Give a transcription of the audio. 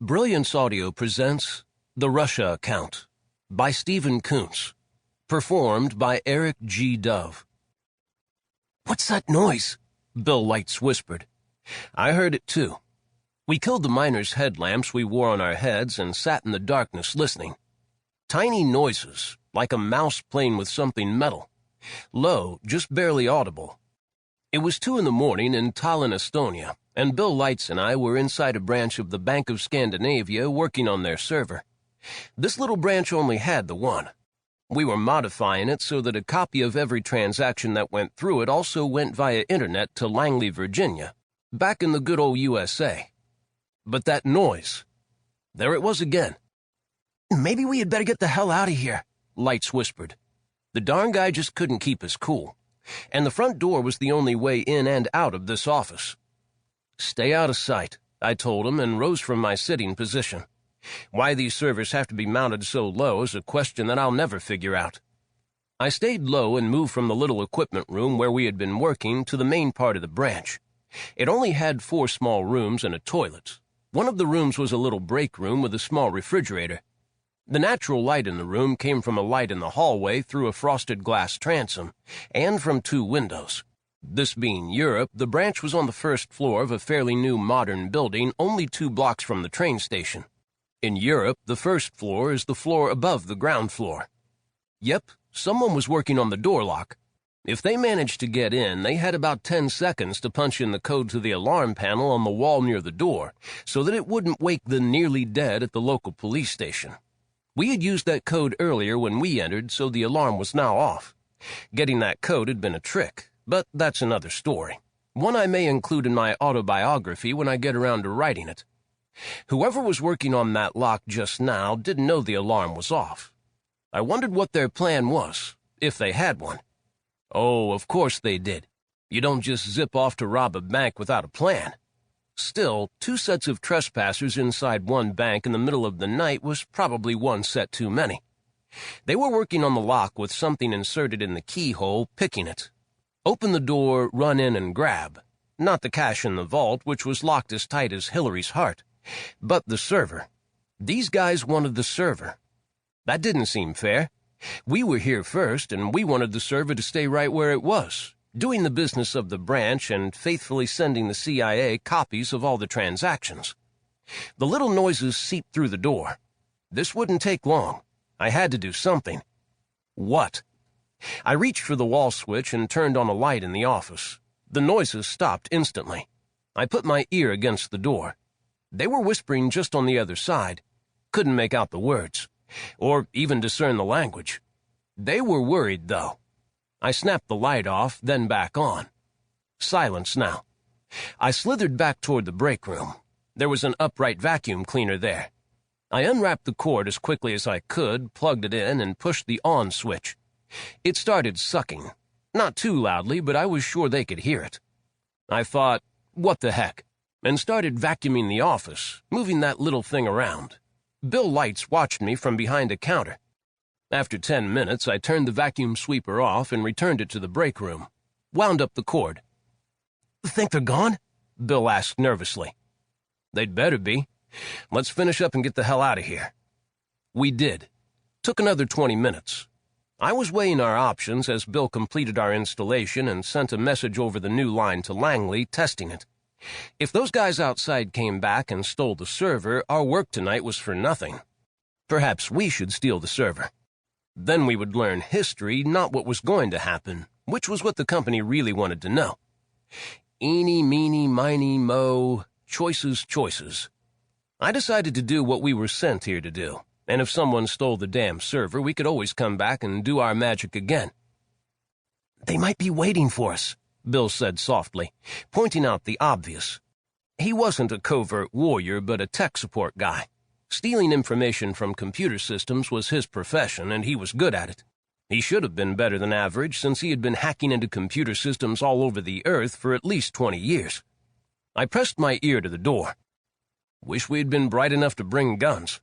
Brilliance Audio presents The Russia Account by Stephen Coonts, performed by Eric G. Dove. "What's that noise?" Bill Lights whispered. I heard it too. We killed the miners' headlamps we wore on our heads and sat in the darkness listening. Tiny noises, like a mouse playing with something metal. Low, just barely audible. It was 2 in the morning in Tallinn, Estonia, and Bill Lights and I were inside a branch of the Bank of Scandinavia working on their server. This little branch only had the one. We were modifying it so that a copy of every transaction that went through it also went via internet to Langley, Virginia, back in the good old USA. But that noise, there it was again. "Maybe we had better get the hell out of here," Lights whispered. The darn guy just couldn't keep his cool, and the front door was the only way in and out of this office. "Stay out of sight," I told him, and rose from my sitting position. Why these servers have to be mounted so low is a question that I'll never figure out. I stayed low and moved from the little equipment room where we had been working to the main part of the branch. It only had 4 small rooms and a toilet. One of the rooms was a little break room with a small refrigerator. The natural light in the room came from a light in the hallway through a frosted glass transom, and from 2 windows. This being Europe, the branch was on the first floor of a fairly new modern building only 2 blocks from the train station. In Europe, the first floor is the floor above the ground floor. Yep, someone was working on the door lock. If they managed to get in, they had about 10 seconds to punch in the code to the alarm panel on the wall near the door, so that it wouldn't wake the nearly dead at the local police station. We had used that code earlier when we entered, so the alarm was now off. Getting that code had been a trick, but that's another story. One I may include in my autobiography when I get around to writing it. Whoever was working on that lock just now didn't know the alarm was off. I wondered what their plan was, if they had one. Oh, of course they did. You don't just zip off to rob a bank without a plan. Still, 2 sets of trespassers inside one bank in the middle of the night was probably 1 set too many. They were working on the lock with something inserted in the keyhole, picking it. Open the door, run in and grab. Not the cash in the vault, which was locked as tight as Hillary's heart, but the server. These guys wanted the server. That didn't seem fair. We were here first, and we wanted the server to stay right where it was, doing the business of the branch and faithfully sending the CIA copies of all the transactions. The little noises seeped through the door. This wouldn't take long. I had to do something. What? I reached for the wall switch and turned on a light in the office. The noises stopped instantly. I put my ear against the door. They were whispering just on the other side. Couldn't make out the words, or even discern the language. They were worried, though. I snapped the light off, then back on. Silence now. I slithered back toward the break room. There was an upright vacuum cleaner there. I unwrapped the cord as quickly as I could, plugged it in, and pushed the on switch. It started sucking. Not too loudly, but I was sure they could hear it. I thought, what the heck, and started vacuuming the office, moving that little thing around. Bill Lights watched me from behind a counter. After 10 minutes, I turned the vacuum sweeper off and returned it to the break room. Wound up the cord. "Think they're gone?" Bill asked nervously. "They'd better be. Let's finish up and get the hell out of here." We did. Took another 20 minutes. I was weighing our options as Bill completed our installation and sent a message over the new line to Langley, testing it. If those guys outside came back and stole the server, our work tonight was for nothing. Perhaps we should steal the server. Then we would learn history, not what was going to happen, which was what the company really wanted to know. Eeny, meeny, miny, mo, choices, choices. I decided to do what we were sent here to do, and if someone stole the damn server, we could always come back and do our magic again. "They might be waiting for us," Bill said softly, pointing out the obvious. He wasn't a covert warrior, but a tech support guy. Stealing information from computer systems was his profession, and he was good at it. He should have been better than average, since he had been hacking into computer systems all over the Earth for at least 20 years. I pressed my ear to the door. Wish we had been bright enough to bring guns.